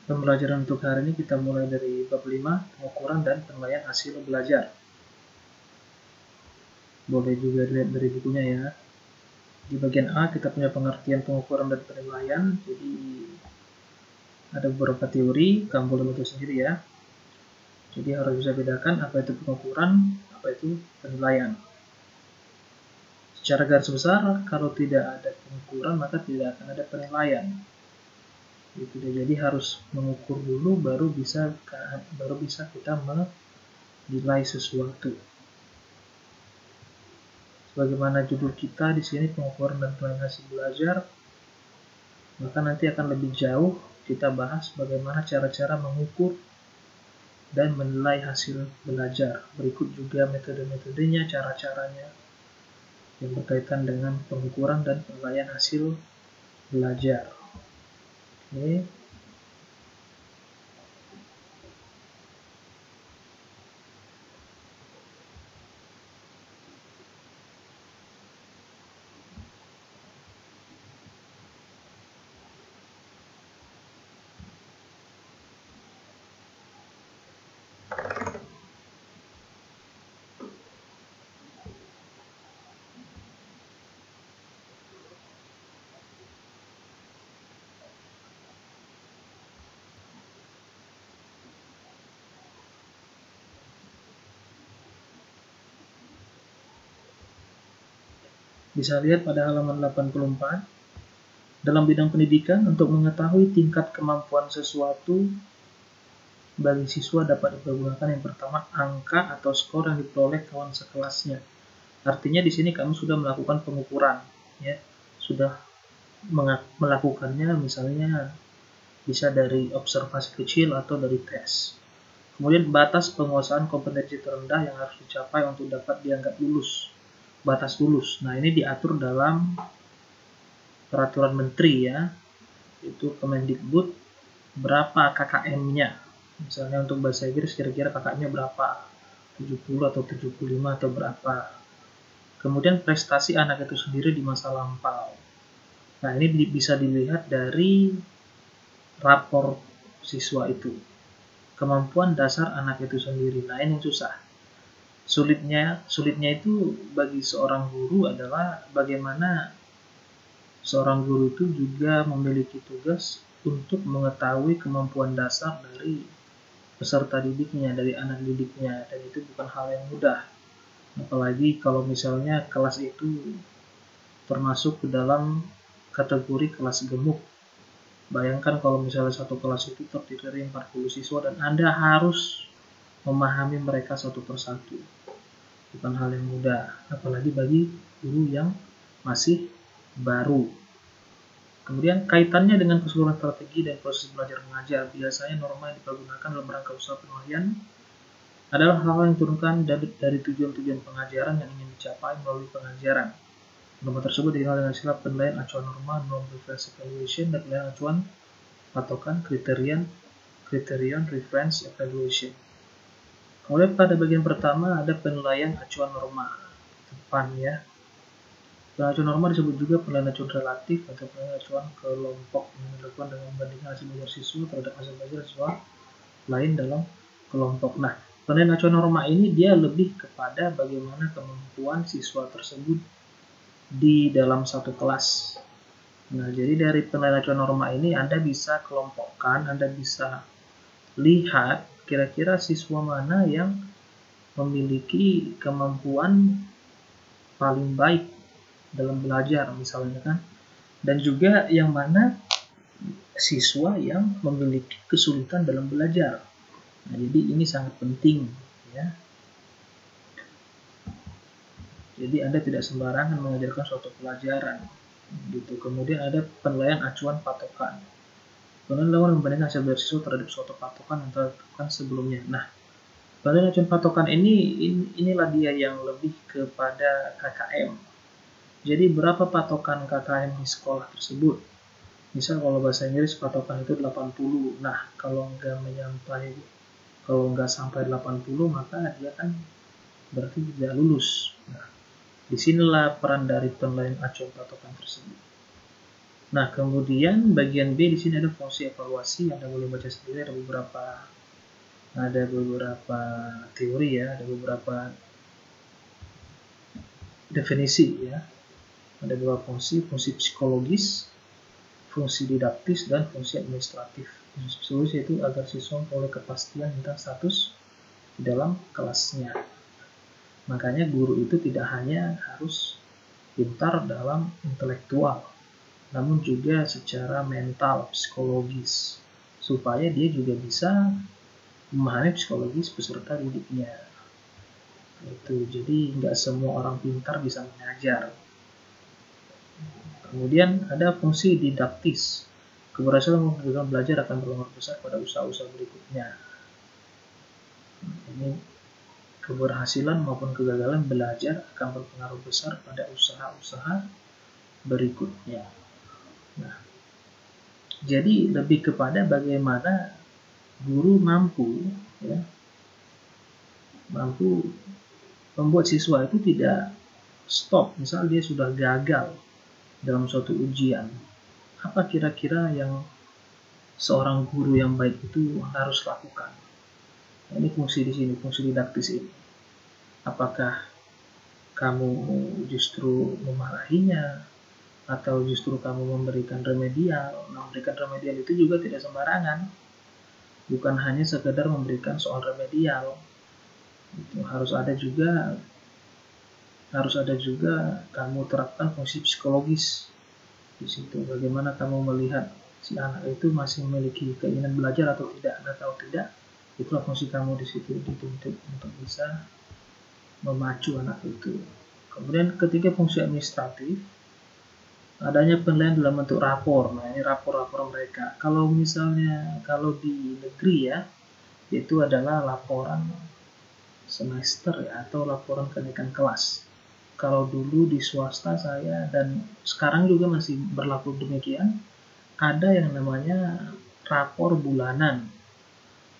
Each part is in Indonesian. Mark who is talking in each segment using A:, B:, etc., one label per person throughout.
A: Pembelajaran untuk hari ini kita mulai dari bab 5, pengukuran dan penilaian hasil belajar. Boleh juga dilihat dari bukunya ya. Di bagian A kita punya pengertian pengukuran dan penilaian. Jadi ada beberapa teori, kamu boleh baca sendiri ya. Jadi harus bisa bedakan apa itu pengukuran, apa itu penilaian. Secara garis besar, kalau tidak ada pengukuran maka tidak akan ada penilaian. Jadi harus mengukur dulu baru bisa kita menilai sesuatu. Sebagaimana judul kita di sini pengukuran dan penilaian hasil belajar, maka nanti akan lebih jauh kita bahas bagaimana cara-cara mengukur dan menilai hasil belajar. Berikut juga metode-metodenya, cara-caranya yang berkaitan dengan pengukuran dan penilaian hasil belajar. Oke. Bisa lihat pada halaman 84. Dalam bidang pendidikan, untuk mengetahui tingkat kemampuan sesuatu bagi siswa dapat dipergunakan yang pertama angka atau skor yang diperoleh kawan sekelasnya. Artinya di sini kamu sudah melakukan pengukuran, ya, sudah melakukannya misalnya bisa dari observasi kecil atau dari tes. Kemudian batas penguasaan kompetensi terendah yang harus dicapai untuk dapat dianggap lulus. Batas lulus. Nah, ini diatur dalam peraturan menteri ya, itu Kemendikbud, berapa KKM-nya. Misalnya untuk bahasa Inggris kira-kira KKM-nya berapa? 70 atau 75 atau berapa. Kemudian prestasi anak itu sendiri di masa lampau. Nah, ini bisa dilihat dari rapor siswa itu. Kemampuan dasar anak itu sendiri. Nah, ini yang susah. Sulitnya itu bagi seorang guru adalah bagaimana seorang guru itu juga memiliki tugas untuk mengetahui kemampuan dasar dari peserta didiknya, dari anak didiknya, dan itu bukan hal yang mudah. Apalagi kalau misalnya kelas itu termasuk ke dalam kategori kelas gemuk. Bayangkan kalau misalnya satu kelas itu terdiri dari 40 siswa dan Anda harus memahami mereka satu persatu. Bukan hal yang mudah, apalagi bagi guru yang masih baru. Kemudian kaitannya dengan keseluruhan strategi dan proses belajar mengajar. Biasanya norma yang dipergunakan dalam rangka usaha penilaian adalah hal yang diturunkan dari tujuan-tujuan pengajaran yang ingin dicapai melalui pengajaran. Norma tersebut dikenal dengan istilah penilaian acuan norma, norm reference evaluation, dan penilaian acuan patokan, criterion reference evaluation. Kemudian pada bagian pertama ada penilaian acuan norma. Depan ya. Penilaian acuan norma disebut juga penilaian acuan relatif atau penilaian acuan kelompok yang dilakukan dengan membandingkan hasil belajar siswa terhadap hasil belajar siswa lain dalam kelompok. Nah, penilaian acuan norma ini dia lebih kepada bagaimana kemampuan siswa tersebut di dalam satu kelas. Nah, jadi dari penilaian acuan norma ini Anda bisa kelompokkan, Anda bisa lihat kira-kira siswa mana yang memiliki kemampuan paling baik dalam belajar misalnya kan, dan juga yang mana siswa yang memiliki kesulitan dalam belajar. Nah, jadi ini sangat penting ya. Jadi Anda tidak sembarangan mengajarkan suatu pelajaran gitu. Kemudian ada penilaian acuan patokan. Penilaian membandingkan hasil belajar siswa terhadap suatu patokan yang telah ditetapkan sebelumnya. Nah, penilaian acuan patokan inilah dia yang lebih kepada KKM. Jadi berapa patokan KKM di sekolah tersebut? Misal kalau bahasa Inggris patokan itu 80. Nah, kalau nggak sampai 80 maka dia kan berarti tidak lulus. Nah, disinilah peran dari penilaian acuan patokan tersebut. Nah, kemudian bagian B di sini ada fungsi evaluasi. Anda boleh baca sendiri, ada beberapa teori ya, ada beberapa definisi ya. Ada dua fungsi psikologis, fungsi didaktis, dan fungsi administratif. Fungsi psikologis itu agar siswa memperoleh kepastian tentang status di dalam kelasnya. Makanya guru itu tidak hanya harus pintar dalam intelektual, namun juga secara mental, psikologis, supaya dia juga bisa memahami psikologis peserta didiknya. Itu jadi nggak semua orang pintar bisa mengajar. Kemudian ada fungsi didaktis. Keberhasilan menggunakan belajar akan berpengaruh besar pada usaha-usaha berikutnya. Ini keberhasilan maupun kegagalan belajar akan berpengaruh besar pada usaha-usaha berikutnya. Nah, jadi lebih kepada bagaimana guru mampu membuat siswa itu tidak stop. Misal dia sudah gagal dalam suatu ujian, apa kira-kira yang seorang guru yang baik itu harus lakukan? Nah, ini fungsi di sini, fungsi didaktis ini. Apakah kamu justru memarahinya atau justru kamu memberikan remedial? Nah, memberikan remedial itu juga tidak sembarangan. Bukan hanya sekedar memberikan soal remedial. Itu harus ada juga kamu terapkan fungsi psikologis di situ. Bagaimana kamu melihat si anak itu masih memiliki keinginan belajar atau tidak? Atau tidak? Itulah fungsi kamu di situ, dituntut untuk bisa memacu anak itu. Kemudian ketiga, fungsi administratif, adanya penilaian dalam bentuk rapor. Nah, ini rapor-rapor mereka. Kalau misalnya di negeri ya, itu adalah laporan semester ya, atau laporan kenaikan kelas. Kalau dulu di swasta saya, dan sekarang juga masih berlaku demikian, ada yang namanya rapor bulanan.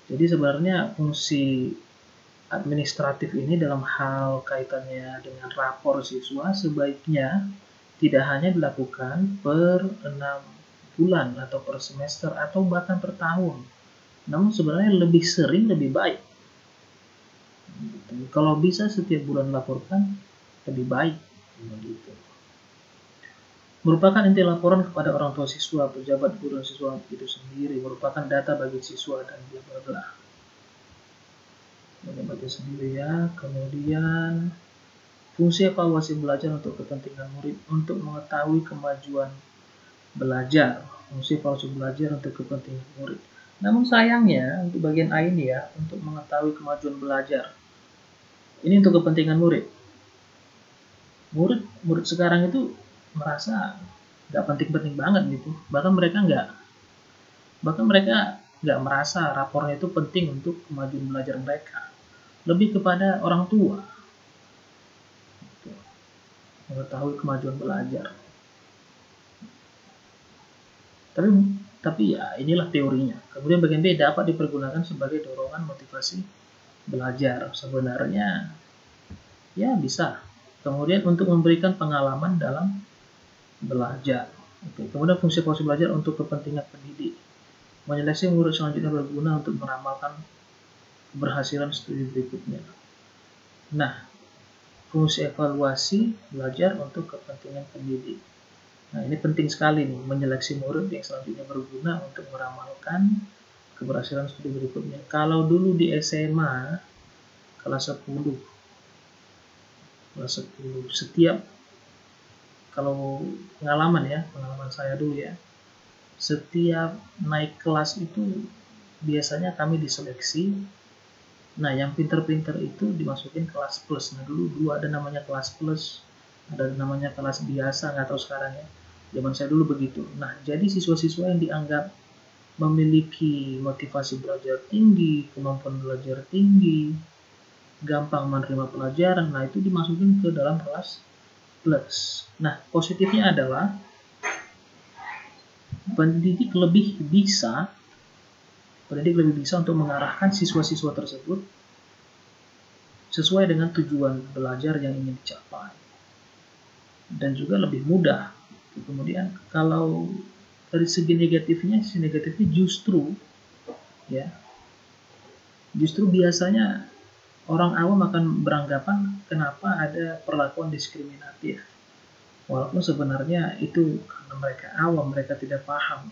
A: Jadi sebenarnya fungsi administratif ini dalam hal kaitannya dengan rapor siswa sebaiknya tidak hanya dilakukan per 6 bulan atau per semester atau bahkan per tahun. Namun sebenarnya lebih sering lebih baik. Kalau bisa setiap bulan laporkan lebih baik. Merupakan inti laporan kepada orang tua siswa, pejabat guru dan siswa itu sendiri, merupakan data bagi siswa dan bla bla bla. Baca sendiri ya. Kemudian fungsi evaluasi belajar untuk kepentingan murid untuk mengetahui kemajuan belajar. Fungsi evaluasi belajar untuk kepentingan murid. Namun sayangnya untuk bagian A ini ya, untuk mengetahui kemajuan belajar. Ini untuk kepentingan murid. Murid sekarang itu merasa nggak penting-penting banget gitu. Bahkan mereka nggak merasa rapornya itu penting untuk kemajuan belajar mereka. Lebih kepada orang tua mengetahui kemajuan belajar. Tapi ya inilah teorinya. Kemudian bagian B dapat dipergunakan sebagai dorongan motivasi belajar. Sebenarnya ya bisa. Kemudian untuk memberikan pengalaman dalam belajar. Oke. Kemudian fungsi evaluasi belajar untuk kepentingan pendidik. Menyeleksi murid selanjutnya berguna untuk meramalkan keberhasilan studi berikutnya. Nah, fungsi evaluasi belajar untuk kepentingan pendidik. Nah, ini penting sekali nih, menyeleksi murid yang selanjutnya berguna untuk meramalkan keberhasilan studi berikutnya. Kalau dulu di SMA kelas 10 setiap, kalau pengalaman saya dulu ya, setiap naik kelas itu biasanya kami diseleksi. Nah, yang pinter-pinter itu dimasukin kelas plus. Nah, dulu ada namanya kelas plus, ada namanya kelas biasa, nggak tahu sekarang ya. Zaman saya dulu begitu. Nah, jadi siswa-siswa yang dianggap memiliki motivasi belajar tinggi, kemampuan belajar tinggi, gampang menerima pelajaran, nah itu dimasukin ke dalam kelas plus. Nah, positifnya adalah pendidik lebih bisa untuk mengarahkan siswa-siswa tersebut sesuai dengan tujuan belajar yang ingin dicapai. Dan juga lebih mudah Kemudian kalau dari segi negatifnya justru ya, justru biasanya orang awam akan beranggapan kenapa ada perlakuan diskriminatif, walaupun sebenarnya itu karena mereka awam, mereka tidak paham.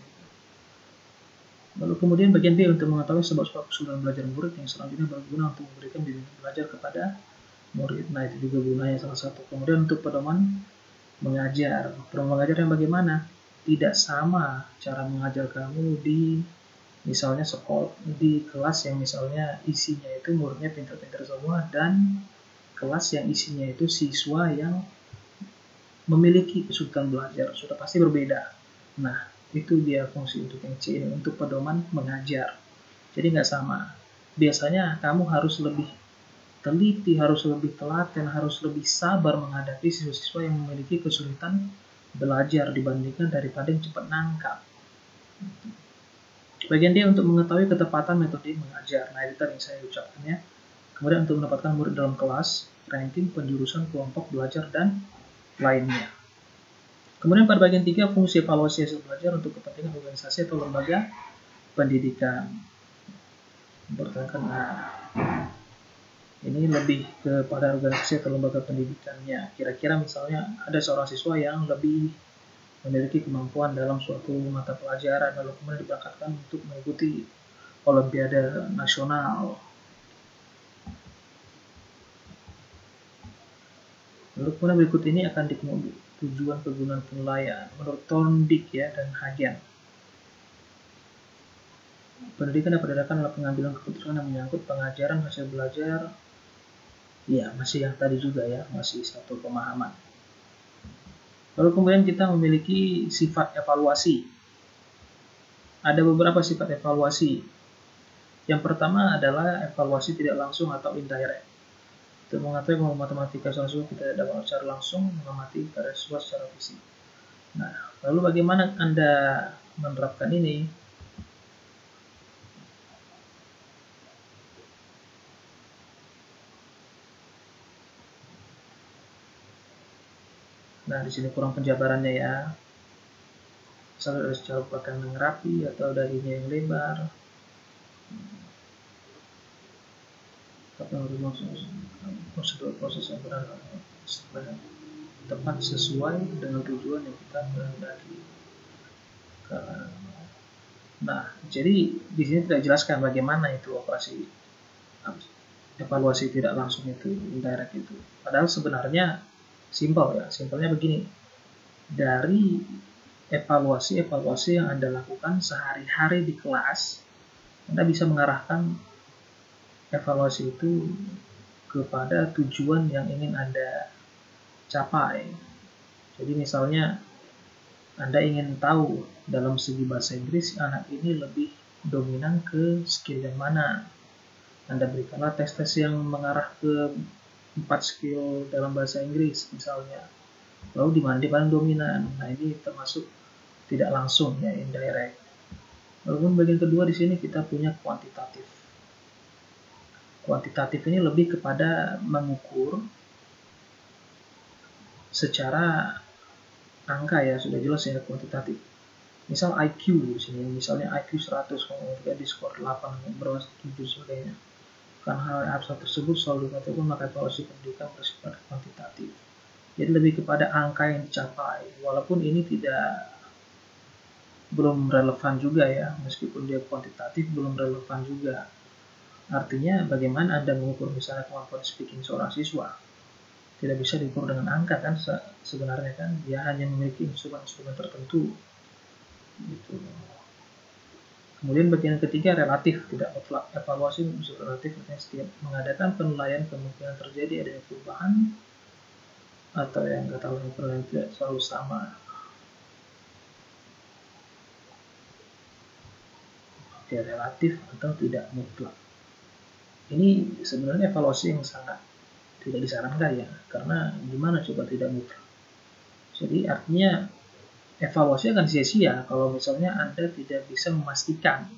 A: Lalu kemudian bagian B, untuk mengetahui sebab-sebab kesulitan belajar murid yang selanjutnya berguna untuk memberikan bimbingan belajar kepada murid. Nah, itu juga gunanya salah satu. Kemudian untuk pedoman mengajar. Pedoman mengajar yang bagaimana? Tidak sama cara mengajar kamu di misalnya sekolah, di kelas yang misalnya isinya itu muridnya pintar-pintar semua, dan kelas yang isinya itu siswa yang memiliki kesulitan belajar, sudah pasti berbeda. Nah, itu dia fungsi untuk yang C ini, untuk pedoman mengajar. Jadi nggak sama. Biasanya kamu harus lebih teliti, harus lebih telaten, harus lebih sabar menghadapi siswa-siswa yang memiliki kesulitan belajar dibandingkan daripada yang cepat nangkap. Bagian D, untuk mengetahui ketepatan metode mengajar. Nah, itu tadi yang saya ucapkan ya. Kemudian untuk mendapatkan murid dalam kelas, ranking, penjurusan, kelompok belajar, dan lainnya. Kemudian pada bagian 3, fungsi evaluasi hasil belajar untuk kepentingan organisasi atau lembaga pendidikan. Bertanyakan, ini lebih kepada organisasi atau lembaga pendidikannya. Kira-kira misalnya ada seorang siswa yang lebih memiliki kemampuan dalam suatu mata pelajaran, lalu kemudian diberangkatkan untuk mengikuti Olimpiade Nasional. Lalu kemudian berikut ini akan dikemudikan tujuan kegunaan penilaian menurut Thorndike ya dan Hagen. Pendidikan dapat diadakan adalah pengambilan keputusan yang menyangkut pengajaran, hasil belajar. Ya, masih yang tadi juga ya, masih satu pemahaman. Lalu kemudian kita memiliki sifat evaluasi. Ada beberapa sifat evaluasi. Yang pertama adalah evaluasi tidak langsung atau indirect. Untuk mengetahui bahwa matematika siswa kita dapat secara langsung mengamati karya siswa secara fisik. Nah, lalu bagaimana Anda menerapkan ini? Nah, di sini kurang penjabarannya ya. Misalnya ada secara pakaian yang rapi atau dahinya yang lebar. Prosedur proses yang benar tepat sesuai dengan tujuan yang kita kehendaki. Nah, jadi di sini tidak jelaskan bagaimana itu operasi evaluasi tidak langsung itu, indirect itu. Padahal sebenarnya simpel ya, simpelnya begini. Dari evaluasi yang Anda lakukan sehari-hari di kelas, Anda bisa mengarahkan evaluasi itu kepada tujuan yang ingin Anda capai. Jadi misalnya Anda ingin tahu dalam segi bahasa Inggris anak ini lebih dominan ke skill yang mana. Anda berikanlah tes-tes yang mengarah ke 4 skill dalam bahasa Inggris misalnya. Lalu di mana dia paling dominan. Nah, ini termasuk tidak langsung ya, indirect. Lalu bagian kedua di sini kita punya kuantitatif. Kuantitatif ini lebih kepada mengukur secara angka ya, sudah jelas ya kuantitatif. Misal IQ di sini, misalnya IQ 100, kemudian di skor 8, berapa 7 sebagainya. Karena hal tersebut selalu dikatakan maka evaluasi pendidikan bersifat kuantitatif. Jadi lebih kepada angka yang dicapai, walaupun ini belum relevan juga ya, meskipun dia kuantitatif belum relevan juga. Artinya bagaimana Anda mengukur misalnya kemampuan speaking seorang siswa? Tidak bisa diukur dengan angka kan, sebenarnya kan dia hanya memiliki instrumen-instrumen tertentu gitu. Kemudian bagian ketiga relatif, tidak mutlak. Evaluasi unsur relatif, artinya setiap mengadakan penilaian kemungkinan terjadi adanya perubahan atau yang kata lain penilaian tidak selalu sama. Oke, relatif atau tidak mutlak. Ini sebenarnya evaluasi yang sangat tidak disarankan ya, karena gimana coba tidak mutlak. Jadi artinya evaluasi akan sia-sia kalau misalnya Anda tidak bisa memastikan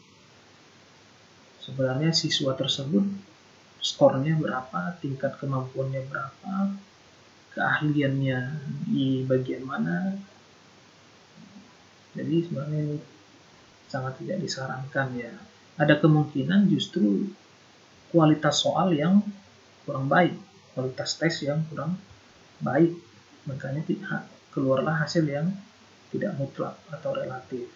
A: sebenarnya siswa tersebut skornya berapa, tingkat kemampuannya berapa, keahliannya di bagian mana, Jadi sebenarnya ini sangat tidak disarankan ya. Ada kemungkinan justru kualitas soal yang kurang baik, kualitas tes yang kurang baik, makanya keluarlah hasil yang tidak mutlak atau relatif.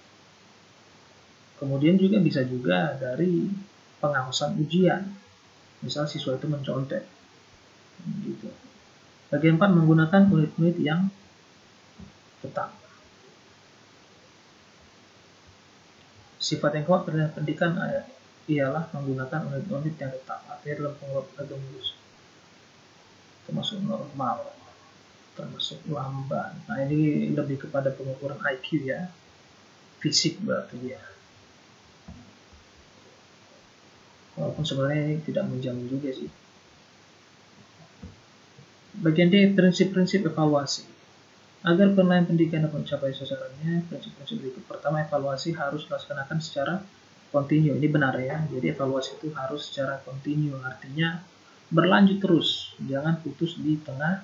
A: Kemudian juga bisa juga dari pengawasan ujian, misal siswa itu mencontek gitu. Bagian 4, menggunakan unit-unit yang tetap. Sifat yang kuat pada pendidikan ialah menggunakan unit-unit yang tetap, artinya dalam pengukuran lulus, termasuk normal, termasuk lamban. Nah, ini lebih kepada pengukuran IQ ya, fisik berarti ya. Walaupun sebenarnya ini tidak menjamin juga sih. Bagian D, prinsip-prinsip evaluasi. Agar penilaian pendidikan dapat mencapai sasarannya, prinsip-prinsip berikut. Pertama, evaluasi harus dilaksanakan secara kontinu. Ini benar ya. Jadi evaluasi itu harus secara kontinu, artinya berlanjut terus, jangan putus di tengah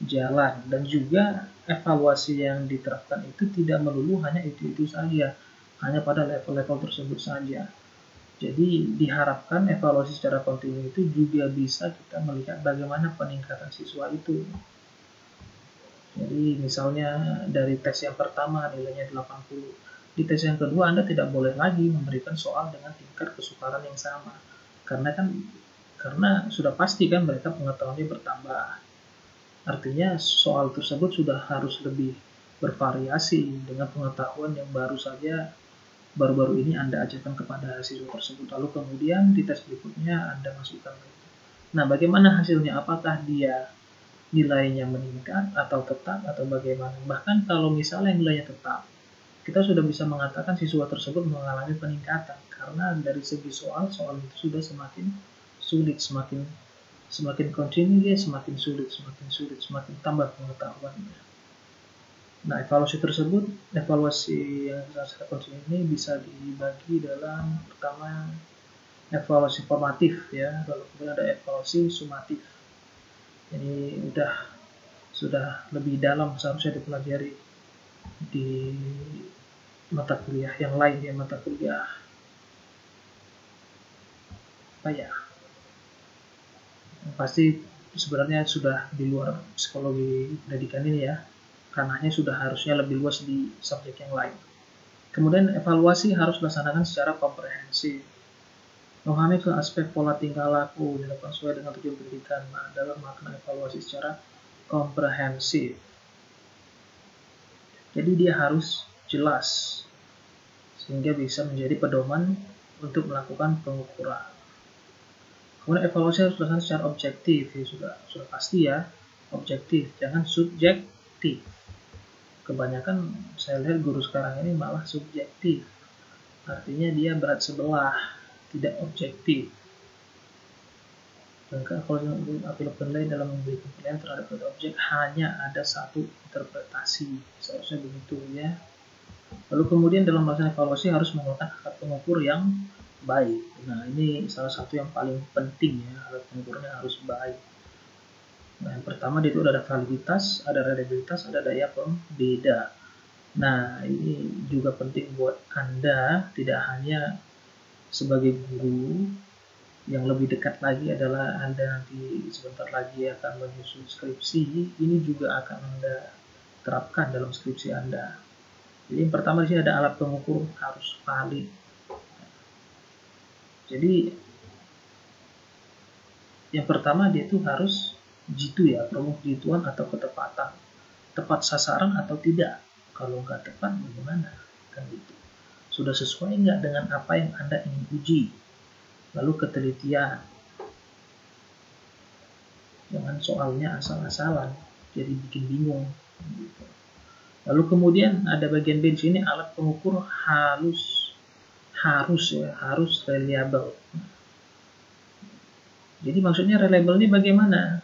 A: jalan. Dan juga evaluasi yang diterapkan itu tidak melulu hanya itu saja, hanya pada level-level tersebut saja. Jadi diharapkan evaluasi secara kontinu itu juga bisa kita melihat bagaimana peningkatan siswa itu. Jadi misalnya dari tes yang pertama nilainya 80, di tes yang kedua Anda tidak boleh lagi memberikan soal dengan tingkat kesukaran yang sama. Karena sudah pasti kan mereka pengetahuannya bertambah. Artinya soal tersebut sudah harus lebih bervariasi dengan pengetahuan yang baru-baru ini Anda ajarkan kepada siswa tersebut. Lalu kemudian di tes berikutnya Anda masukkan lagi. Nah, bagaimana hasilnya? Apakah dia nilainya meningkat atau tetap atau bagaimana? Bahkan kalau misalnya nilainya tetap, kita sudah bisa mengatakan siswa tersebut mengalami peningkatan karena dari segi soal itu sudah semakin sulit, semakin kontinu dia semakin sulit, semakin tambah pengetahuannya. Nah, evaluasi yang secara kontinu ini bisa dibagi dalam pertama evaluasi formatif ya, lalu kemudian ada evaluasi sumatif. Jadi sudah lebih dalam seharusnya dipelajari di mata kuliah yang lain ya, mata kuliah apa ya, pasti sebenarnya sudah di luar psikologi pendidikan ini ya, ranahnya sudah harusnya lebih luas di subjek yang lain. Kemudian evaluasi harus dilaksanakan secara komprehensif, memahami aspek pola tingkah laku dilakukan sesuai dengan tujuan pendidikan. Nah, dalam makna evaluasi secara komprehensif, jadi dia harus jelas sehingga bisa menjadi pedoman untuk melakukan pengukuran. Kemudian evaluasi harus dilakukan secara objektif, ya, sudah pasti ya, objektif, jangan subjektif. Kebanyakan saya lihat guru sekarang ini malah subjektif, artinya dia berat sebelah, tidak objektif. Maka kalau apabila penilaian dalam memberikan penilaian terhadap objek hanya ada satu interpretasi, seharusnya begitu ya. Lalu kemudian dalam melaksanakan evaluasi harus menggunakan alat pengukur yang baik. Nah, ini salah satu yang paling penting ya, alat pengukurnya harus baik. Nah, yang pertama itu ada validitas, ada reliabilitas, ada daya pembeda. Nah, ini juga penting buat Anda, tidak hanya sebagai guru. Yang lebih dekat lagi adalah Anda nanti sebentar lagi akan menyusun skripsi, ini juga akan Anda terapkan dalam skripsi Anda. Jadi yang pertama di sini ada alat pengukur harus valid. Jadi yang pertama dia itu harus jitu ya, pemujituan atau ketepatan, tepat sasaran atau tidak. Kalau nggak tepat bagaimana? Kan gitu. Sudah sesuai nggak dengan apa yang Anda ingin uji? Lalu ketelitian. Jangan soalnya asal-asalan, jadi bikin bingung. Gitu. Lalu kemudian ada bagian B di sini, alat pengukur harus reliable. Jadi maksudnya reliable ini bagaimana?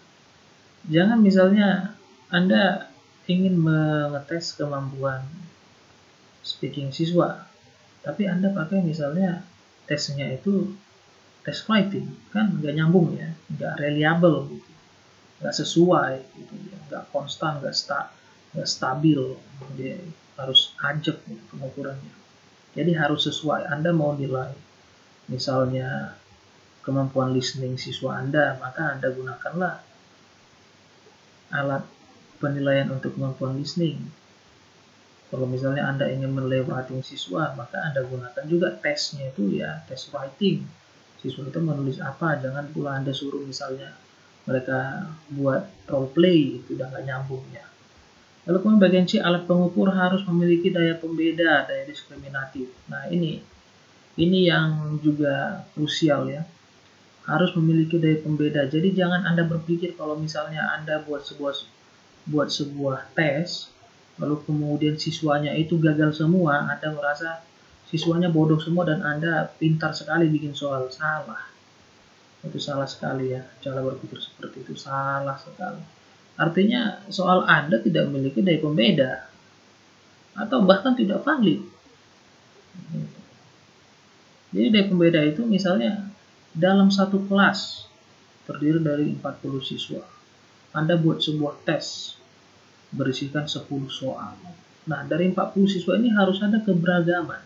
A: Jangan misalnya Anda ingin mengetes kemampuan speaking siswa, tapi Anda pakai misalnya tesnya itu tes writing, kan nggak nyambung ya, nggak reliable gitu, nggak sesuai gitu ya, nggak konstan, nggak stabil. harus ajak pengukurannya. Jadi harus sesuai. Anda mau nilai misalnya kemampuan listening siswa Anda, maka Anda gunakanlah alat penilaian untuk kemampuan listening. Kalau misalnya Anda ingin menilai writing siswa, maka Anda gunakan juga tesnya itu ya, tes writing. Siswa itu menulis apa, jangan pula Anda suruh misalnya mereka buat role play, itu udah nggak nyambung ya. Lalu kemudian bagian C, alat pengukur harus memiliki daya pembeda, daya diskriminatif. Nah ini yang juga krusial ya. Harus memiliki daya pembeda. Jadi jangan Anda berpikir kalau misalnya Anda buat sebuah tes, lalu kemudian siswanya itu gagal semua, Anda merasa siswanya bodoh semua dan Anda pintar sekali bikin soal. Salah. Itu salah sekali ya. Cara berpikir seperti itu salah sekali. Artinya soal Anda tidak memiliki daya pembeda atau bahkan tidak valid. Jadi daya pembeda itu misalnya dalam satu kelas terdiri dari 40 siswa. Anda buat sebuah tes berisikan 10 soal. Nah, dari 40 siswa ini harus ada keberagaman.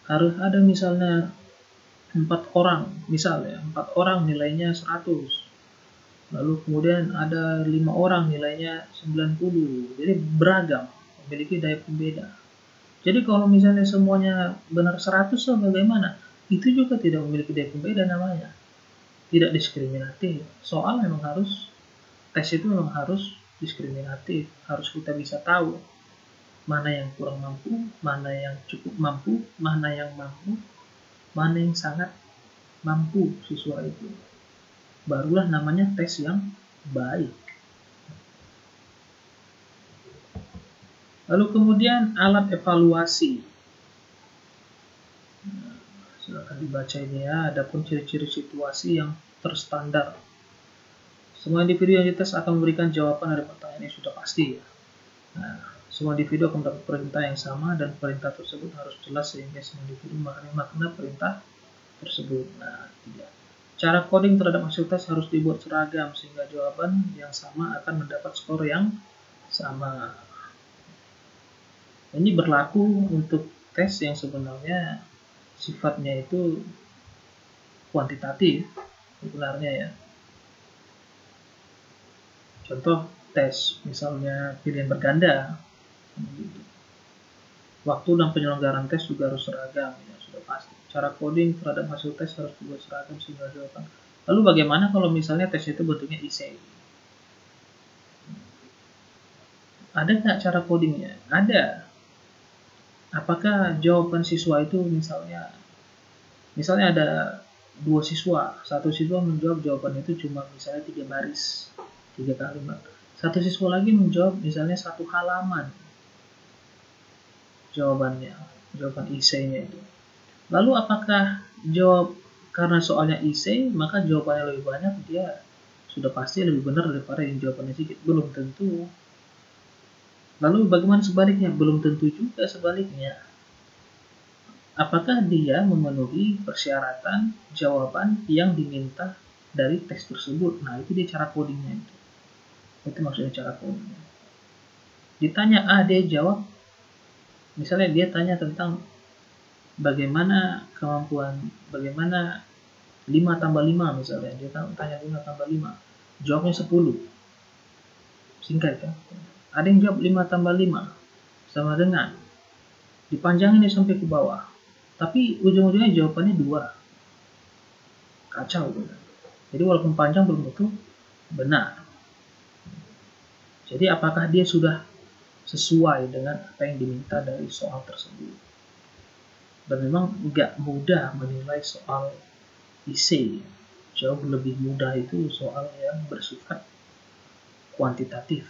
A: Harus ada misalnya 4 orang, misalnya 4 orang nilainya 100. Lalu kemudian ada 5 orang nilainya 90. Jadi beragam, memiliki daya pembeda. Jadi kalau misalnya semuanya benar 100, so bagaimana? Itu juga tidak memiliki daya pembeda namanya. Tidak diskriminatif. Soal memang harus, tes itu memang harus diskriminatif. Harus kita bisa tahu mana yang kurang mampu, mana yang cukup mampu, mana yang mampu, mana yang sangat mampu siswa itu. Barulah namanya tes yang baik. Lalu kemudian alat evaluasi. Silakan dibaca ini ya. Adapun ciri-ciri situasi yang terstandar. Semua individu yang dites akan memberikan jawaban dari pertanyaan yang sudah pasti ya. Nah, semua individu akan mendapat perintah yang sama dan perintah tersebut harus jelas sehingga semua individu memahami makna perintah tersebut. Nah, tidak. Cara coding terhadap hasil tes harus dibuat seragam sehingga jawaban yang sama akan mendapat skor yang sama. Ini berlaku untuk tes yang sebenarnya sifatnya itu kuantitatif sebenarnya ya. Contoh tes misalnya pilihan berganda. Waktu dan penyelenggaraan tes juga harus seragam ya, sudah pasti. Cara coding terhadap hasil tes harus dibuat seragam sehingga jawaban. Lalu bagaimana kalau misalnya tes itu bentuknya essay? Ada nggak cara codingnya? Ada. Apakah jawaban siswa itu misalnya ada 2 siswa, satu siswa menjawab jawaban itu cuma misalnya 3 baris, 3 kalimat. Satu siswa lagi menjawab misalnya 1 halaman jawabannya, jawaban essay-nya itu. Lalu apakah jawab karena soalnya essay maka jawabannya lebih banyak, dia sudah pasti lebih benar daripada yang jawabannya sedikit? Belum tentu. Lalu bagaimana sebaliknya? Belum tentu juga sebaliknya. Apakah dia memenuhi persyaratan jawaban yang diminta dari tes tersebut? Nah, itu dia cara codingnya itu. Itu maksudnya cara codingnya. Ditanya A, dia jawab. Misalnya dia tanya tentang bagaimana 5 tambah 5 misalnya. Dia tanya 5 tambah 5. Jawabnya 10. Singkat kan? Ada yang jawab 5 tambah 5 sama dengan. Dipanjangin ini sampai ke bawah. Tapi ujung-ujungnya jawabannya 2. Kacau kan? Jadi walaupun panjang belum tentu benar. Jadi apakah dia sudah sesuai dengan apa yang diminta dari soal tersebut? Dan memang nggak mudah menilai soal essay. Jauh lebih mudah itu soal yang bersifat kuantitatif,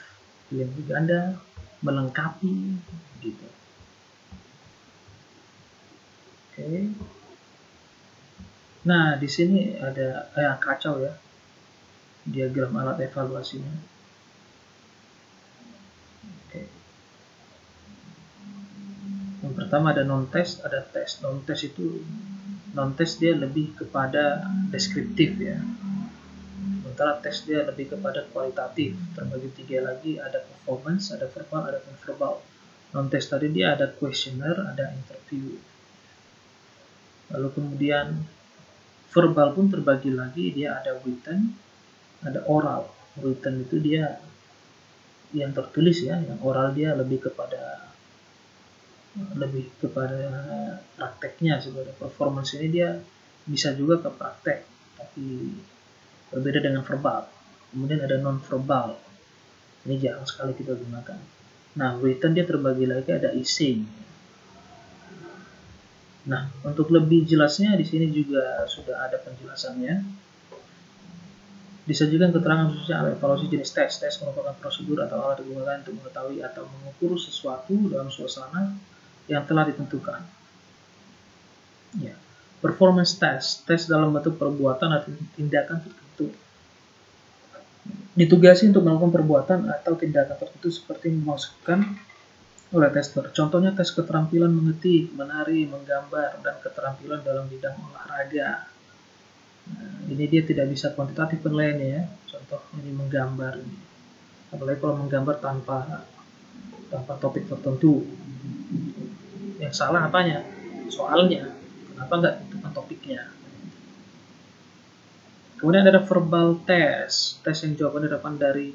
A: yang berganda, melengkapi, gitu. Oke. Nah, di sini ada kacau ya diagram alat evaluasinya. Oke. Yang pertama ada non-test, ada test. Non-test dia lebih kepada deskriptif ya. Sementara test dia lebih kepada kualitatif. Terbagi 3 lagi, ada performance, ada verbal, ada non-verbal. Non-test tadi dia ada questionnaire, ada interview. Lalu kemudian verbal pun terbagi lagi, dia ada written, ada oral. Written itu dia yang tertulis ya, yang oral dia lebih kepada prakteknya. Sebenarnya performance ini dia bisa juga ke praktek, tapi berbeda dengan verbal. Kemudian ada non-verbal, ini jarang sekali kita gunakan. Nah, written dia terbagi lagi, ada essay. Nah, untuk lebih jelasnya di sini juga sudah ada penjelasannya. Disajikan keterangan khususnya evaluasi jenis tes. Tes merupakan prosedur atau alat digunakan untuk mengetahui atau mengukur sesuatu dalam suasana yang telah ditentukan. Ya. Performance test, tes dalam bentuk perbuatan atau tindakan tertentu. Ditugasi untuk melakukan perbuatan atau tindakan tertentu seperti memasukkan oleh tester. Contohnya tes keterampilan mengetik, menari, menggambar, dan keterampilan dalam bidang olahraga. Nah, ini dia tidak bisa kuantitatif penilaiannya ya. Contoh ini menggambar ini. Apalagi kalau menggambar tanpa topik tertentu. Yang salah apanya? Soalnya. Kenapa nggak tentukan topiknya? Kemudian ada verbal test. Tes yang jawabannya dapat dari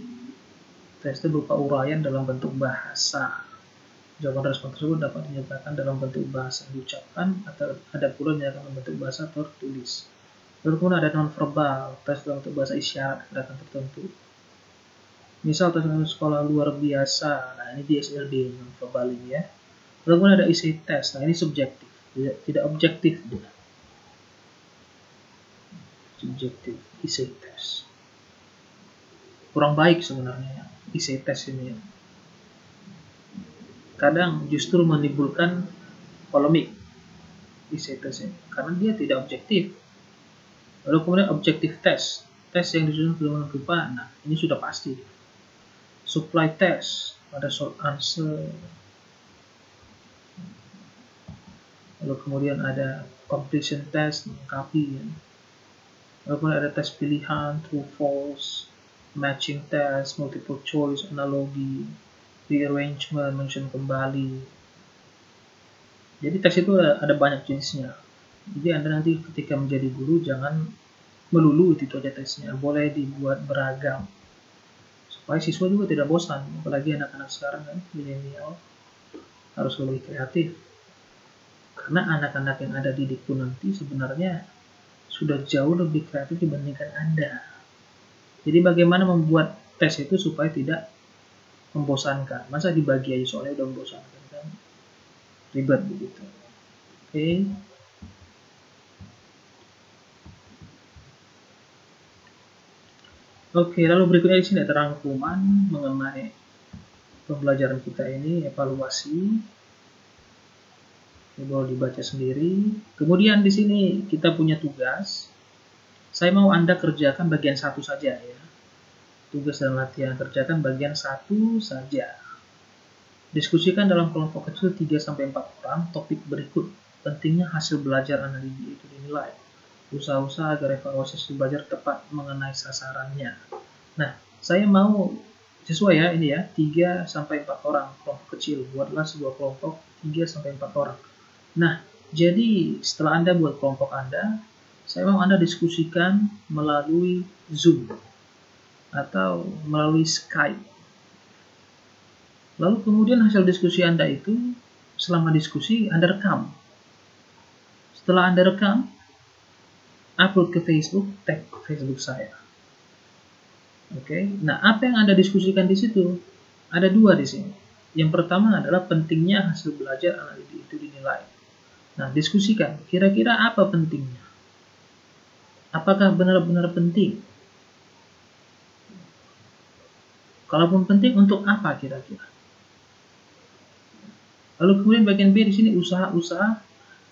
A: tes itu berupa uraian dalam bentuk bahasa. Jawaban respon tersebut dapat dinyatakan dalam bentuk bahasa yang diucapkan atau ada pula dinyatakan dalam bentuk bahasa tertulis. Lalu kemudian ada non-verbal, tes dalam bentuk bahasa isyarat gerakan tertentu. Misal tes dalam sekolah luar biasa, nah ini di SLD non-verbal ini ya. Lalu kemudian ada essay test, nah ini subjektif, tidak objektif. Subjektif, essay test. Kurang baik sebenarnya essay test ini ya. Kadang justru menimbulkan polemik essay test ini, karena dia tidak objektif. Lalu kemudian objective test, tes yang disusun dengan rupa, nah ini sudah pasti. Supply test, ada short answer. Lalu kemudian ada completion test, melengkapi. Ya. Lalu kemudian ada tes pilihan, true false, matching test, multiple choice, analogi, rearrangement, mention kembali. Jadi tes itu ada banyak jenisnya. Jadi Anda nanti ketika menjadi guru jangan melulu itu aja tesnya, boleh dibuat beragam supaya siswa juga tidak bosan. Apalagi anak-anak sekarang kan milenial harus lebih kreatif, karena anak-anak yang ada di Dikbud nanti sebenarnya sudah jauh lebih kreatif dibandingkan Anda. Jadi bagaimana membuat tes itu supaya tidak membosankan? Masa dibagi aja soalnya udah membosankan kan, ribet begitu. Oke. Oke, lalu berikutnya di sini ada rangkuman mengenai pembelajaran kita ini, evaluasi. Ini boleh dibaca sendiri. Kemudian di sini kita punya tugas. Saya mau Anda kerjakan bagian satu saja ya. Tugas dan latihan kerjakan bagian satu saja. Diskusikan dalam kelompok kecil 3-4 orang topik berikut. Pentingnya hasil belajar Anda itu dinilai. Usaha-usaha agar evaluasi belajar tepat mengenai sasarannya. Nah, saya mau sesuai ya ini ya, 3-4 orang kelompok kecil. Buatlah sebuah kelompok 3-4 orang. Nah, jadi setelah Anda buat kelompok Anda, saya mau Anda diskusikan melalui Zoom atau melalui Skype. Lalu kemudian hasil diskusi Anda itu, selama diskusi Anda rekam. Setelah Anda rekam, upload ke Facebook, tag Facebook saya. Oke, nah apa yang Anda diskusikan di situ? Ada dua di sini. Yang pertama adalah pentingnya hasil belajar anak didik itu dinilai. Nah, diskusikan, kira-kira apa pentingnya? Apakah benar-benar penting? Kalaupun penting, untuk apa kira-kira? Lalu kemudian bagian B di sini usaha-usaha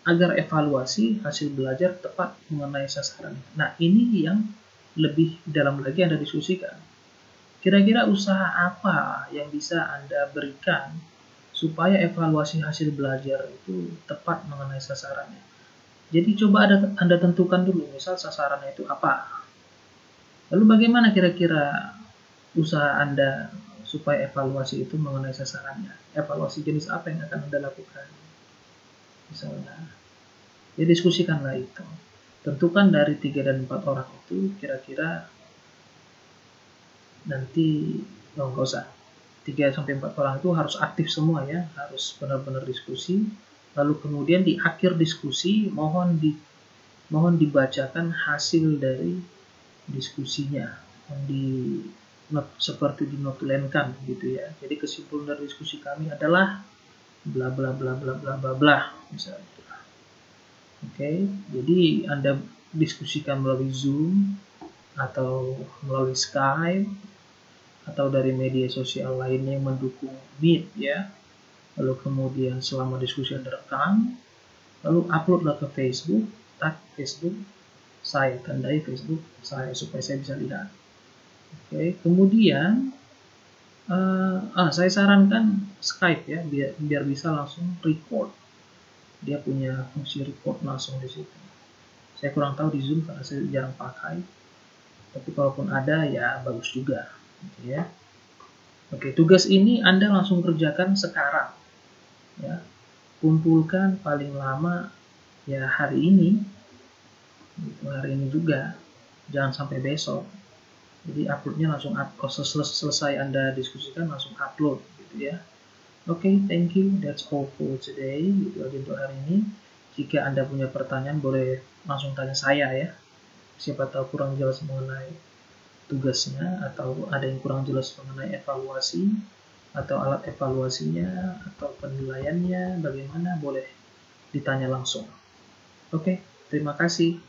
A: agar evaluasi hasil belajar tepat mengenai sasaran. Nah, ini yang lebih dalam lagi Anda diskusikan. Kira-kira usaha apa yang bisa Anda berikan supaya evaluasi hasil belajar itu tepat mengenai sasarannya. Jadi coba Anda tentukan dulu, misal sasarannya itu apa. Lalu bagaimana kira-kira usaha Anda supaya evaluasi itu mengenai sasarannya. Evaluasi jenis apa yang akan Anda lakukan? Misalnya, ya diskusikanlah itu. Tentukan dari 3 dan 4 orang itu kira-kira nanti, nggak usah. 3-4 orang itu harus aktif semua ya, harus benar-benar diskusi. Lalu kemudian di akhir diskusi mohon dibacakan hasil dari diskusinya, seperti dinotulenkan gitu ya. Jadi kesimpulan dari diskusi kami adalah bla bla bla bla bla bla bla misalnya. Oke, jadi Anda diskusikan melalui Zoom atau melalui Skype atau dari media sosial lainnya yang mendukung Meet ya. Lalu kemudian selama diskusi Anda rekam, lalu uploadlah ke Facebook, tag Facebook saya, tandai Facebook saya supaya saya bisa lihat. Oke, kemudian saya sarankan Skype ya, biar bisa langsung record. Dia punya fungsi record langsung di situ. Saya kurang tahu di Zoom karena saya jarang pakai. Tapi kalaupun ada ya bagus juga, gitu ya. Oke, tugas ini Anda langsung kerjakan sekarang. Ya, kumpulkan paling lama ya hari ini. Hari ini juga, jangan sampai besok. Jadi uploadnya langsung selesai Anda diskusikan langsung upload gitu ya. Oke, thank you, that's all for today. Itu aja untuk hari ini. Jika Anda punya pertanyaan boleh langsung tanya saya ya. Siapa tahu kurang jelas mengenai tugasnya atau ada yang kurang jelas mengenai evaluasi atau alat evaluasinya atau penilaiannya bagaimana, boleh ditanya langsung. Oke, terima kasih.